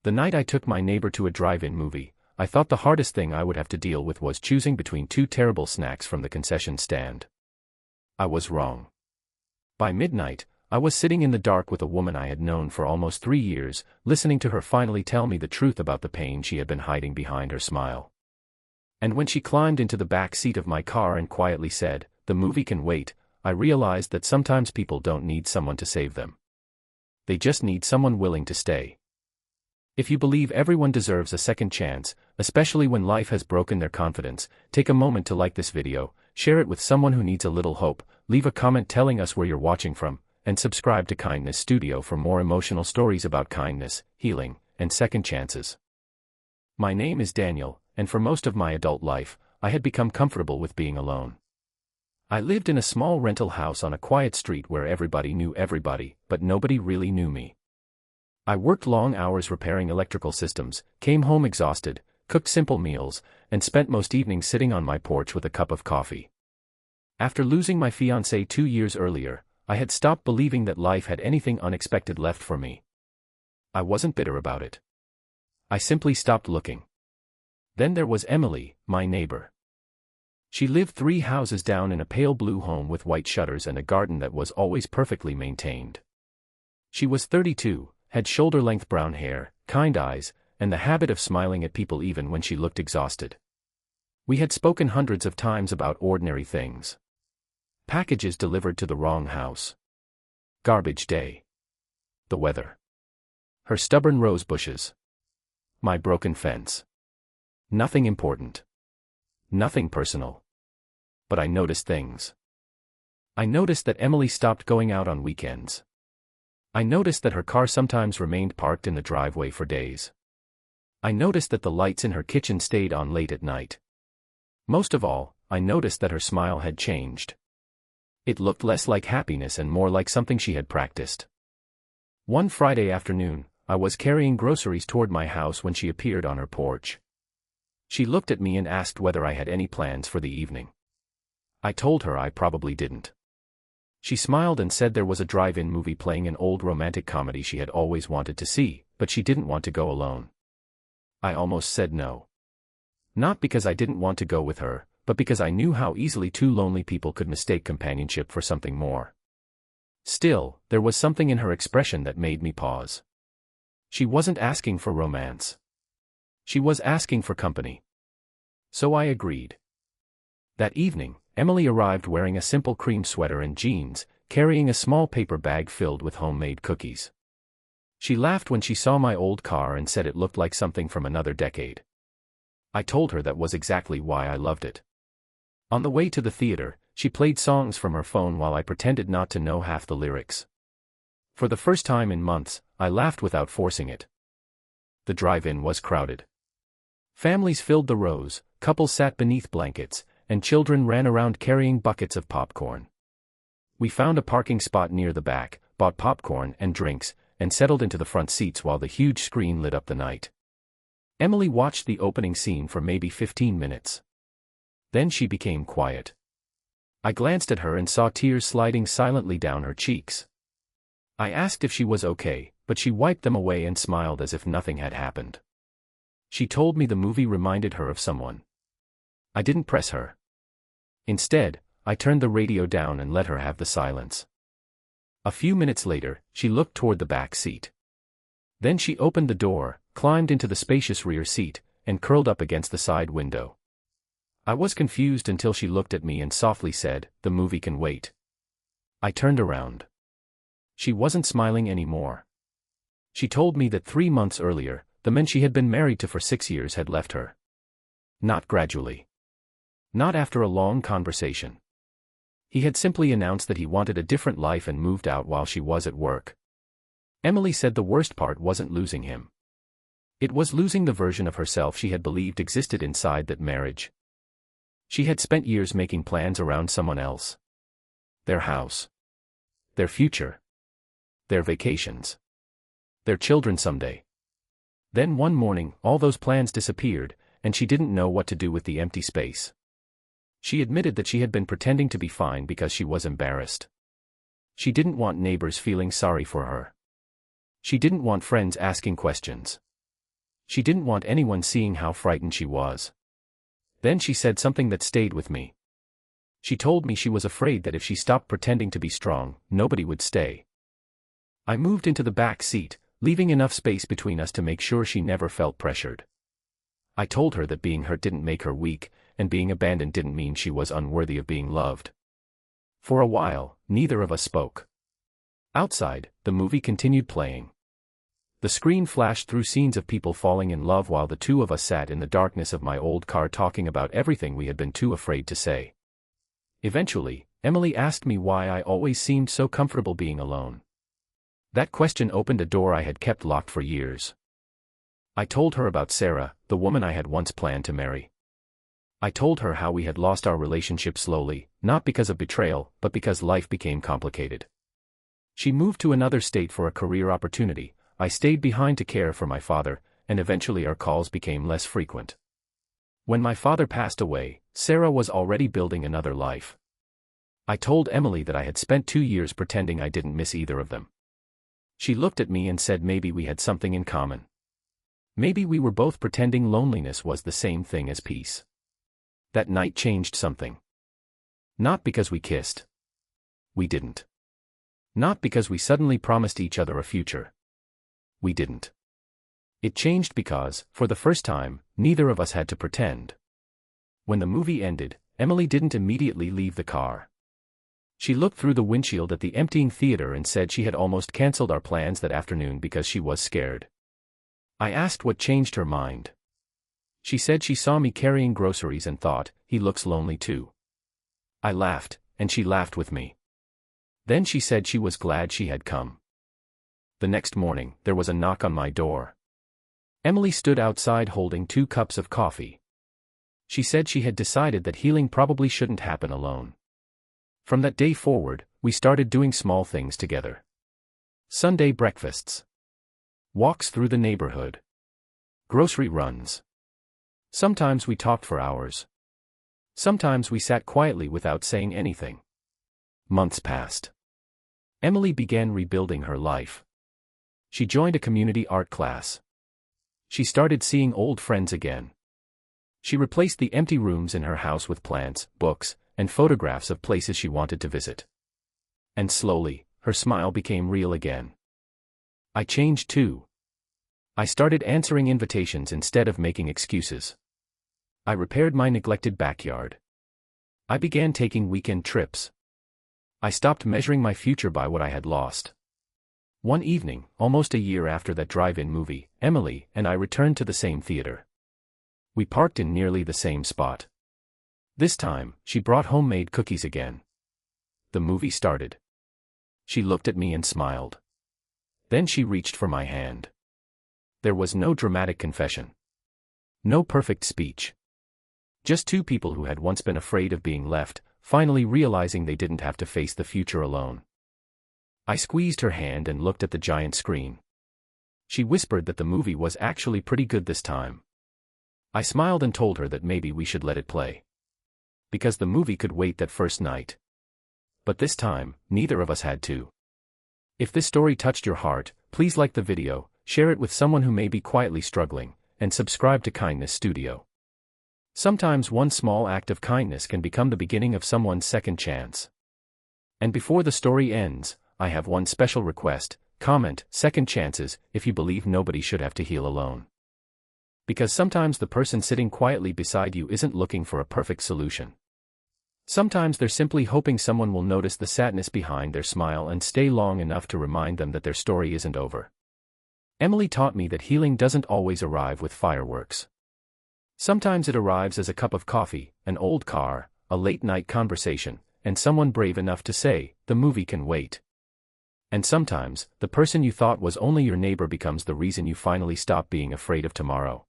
The night I took my neighbor to a drive-in movie, I thought the hardest thing I would have to deal with was choosing between two terrible snacks from the concession stand. I was wrong. By midnight, I was sitting in the dark with a woman I had known for almost 3 years, listening to her finally tell me the truth about the pain she had been hiding behind her smile. And when she climbed into the back seat of my car and quietly said, "The movie can wait," I realized that sometimes people don't need someone to save them. They just need someone willing to stay. If you believe everyone deserves a second chance, especially when life has broken their confidence, take a moment to like this video, share it with someone who needs a little hope, leave a comment telling us where you're watching from, and subscribe to Kindness Studio for more emotional stories about kindness, healing, and second chances. My name is Daniel, and for most of my adult life, I had become comfortable with being alone. I lived in a small rental house on a quiet street where everybody knew everybody, but nobody really knew me. I worked long hours repairing electrical systems, came home exhausted, cooked simple meals, and spent most evenings sitting on my porch with a cup of coffee. After losing my fiancée 2 years earlier, I had stopped believing that life had anything unexpected left for me. I wasn't bitter about it. I simply stopped looking. Then there was Emily, my neighbor. She lived 3 houses down in a pale blue home with white shutters and a garden that was always perfectly maintained. She was 32, had shoulder-length brown hair, kind eyes, and the habit of smiling at people even when she looked exhausted. We had spoken hundreds of times about ordinary things. Packages delivered to the wrong house. Garbage day. The weather. Her stubborn rose bushes. My broken fence. Nothing important. Nothing personal. But I noticed things. I noticed that Emily stopped going out on weekends. I noticed that her car sometimes remained parked in the driveway for days. I noticed that the lights in her kitchen stayed on late at night. Most of all, I noticed that her smile had changed. It looked less like happiness and more like something she had practiced. One Friday afternoon, I was carrying groceries toward my house when she appeared on her porch. She looked at me and asked whether I had any plans for the evening. I told her I probably didn't. She smiled and said there was a drive-in movie playing an old romantic comedy she had always wanted to see, but she didn't want to go alone. I almost said no. Not because I didn't want to go with her, but because I knew how easily 2 lonely people could mistake companionship for something more. Still, there was something in her expression that made me pause. She wasn't asking for romance. She was asking for company. So I agreed. That evening, Emily arrived wearing a simple cream sweater and jeans, carrying a small paper bag filled with homemade cookies. She laughed when she saw my old car and said it looked like something from another decade. I told her that was exactly why I loved it. On the way to the theater, she played songs from her phone while I pretended not to know half the lyrics. For the first time in months, I laughed without forcing it. The drive-in was crowded. Families filled the rows, couples sat beneath blankets, and children ran around carrying buckets of popcorn. We found a parking spot near the back, bought popcorn and drinks, and settled into the front seats while the huge screen lit up the night. Emily watched the opening scene for maybe 15 minutes. Then she became quiet. I glanced at her and saw tears sliding silently down her cheeks. I asked if she was okay, but she wiped them away and smiled as if nothing had happened. She told me the movie reminded her of someone. I didn't press her. Instead, I turned the radio down and let her have the silence. A few minutes later, she looked toward the back seat. Then she opened the door, climbed into the spacious rear seat, and curled up against the side window. I was confused until she looked at me and softly said, "The movie can wait." I turned around. She wasn't smiling anymore. She told me that 3 months earlier, the man she had been married to for 6 years had left her. Not gradually. Not after a long conversation. He had simply announced that he wanted a different life and moved out while she was at work. Emily said the worst part wasn't losing him. It was losing the version of herself she had believed existed inside that marriage. She had spent years making plans around someone else. Their house. Their future. Their vacations. Their children someday. Then one morning, all those plans disappeared, and she didn't know what to do with the empty space. She admitted that she had been pretending to be fine because she was embarrassed. She didn't want neighbors feeling sorry for her. She didn't want friends asking questions. She didn't want anyone seeing how frightened she was. Then she said something that stayed with me. She told me she was afraid that if she stopped pretending to be strong, nobody would stay. I moved into the back seat, leaving enough space between us to make sure she never felt pressured. I told her that being hurt didn't make her weak, and being abandoned didn't mean she was unworthy of being loved. For a while, neither of us spoke. Outside, the movie continued playing. The screen flashed through scenes of people falling in love while the two of us sat in the darkness of my old car talking about everything we had been too afraid to say. Eventually, Emily asked me why I always seemed so comfortable being alone. That question opened a door I had kept locked for years. I told her about Sarah, the woman I had once planned to marry. I told her how we had lost our relationship slowly, not because of betrayal, but because life became complicated. She moved to another state for a career opportunity, I stayed behind to care for my father, and eventually our calls became less frequent. When my father passed away, Sarah was already building another life. I told Emily that I had spent 2 years pretending I didn't miss either of them. She looked at me and said maybe we had something in common. Maybe we were both pretending loneliness was the same thing as peace. That night changed something. Not because we kissed. We didn't. Not because we suddenly promised each other a future. We didn't. It changed because, for the first time, neither of us had to pretend. When the movie ended, Emily didn't immediately leave the car. She looked through the windshield at the emptying theater and said she had almost canceled our plans that afternoon because she was scared. I asked what changed her mind. She said she saw me carrying groceries and thought, he looks lonely too. I laughed, and she laughed with me. Then she said she was glad she had come. The next morning, there was a knock on my door. Emily stood outside holding 2 cups of coffee. She said she had decided that healing probably shouldn't happen alone. From that day forward, we started doing small things together. Sunday breakfasts. Walks through the neighborhood. Grocery runs. Sometimes we talked for hours. Sometimes we sat quietly without saying anything. Months passed. Emily began rebuilding her life. She joined a community art class. She started seeing old friends again. She replaced the empty rooms in her house with plants, books, and photographs of places she wanted to visit. And slowly, her smile became real again. I changed too. I started answering invitations instead of making excuses. I repaired my neglected backyard. I began taking weekend trips. I stopped measuring my future by what I had lost. One evening, almost a year after that drive-in movie, Emily and I returned to the same theater. We parked in nearly the same spot. This time, she brought homemade cookies again. The movie started. She looked at me and smiled. Then she reached for my hand. There was no dramatic confession. No perfect speech. Just 2 people who had once been afraid of being left, finally realizing they didn't have to face the future alone. I squeezed her hand and looked at the giant screen. She whispered that the movie was actually pretty good this time. I smiled and told her that maybe we should let it play. Because the movie could wait that first night. But this time, neither of us had to. If this story touched your heart, please like the video, share it with someone who may be quietly struggling, and subscribe to Kindness Studio. Sometimes one small act of kindness can become the beginning of someone's second chance. And before the story ends, I have one special request: comment "second chances" if you believe nobody should have to heal alone. Because sometimes the person sitting quietly beside you isn't looking for a perfect solution. Sometimes they're simply hoping someone will notice the sadness behind their smile and stay long enough to remind them that their story isn't over. Emily taught me that healing doesn't always arrive with fireworks. Sometimes it arrives as a cup of coffee, an old car, a late-night conversation, and someone brave enough to say, "The movie can wait." And sometimes, the person you thought was only your neighbor becomes the reason you finally stop being afraid of tomorrow.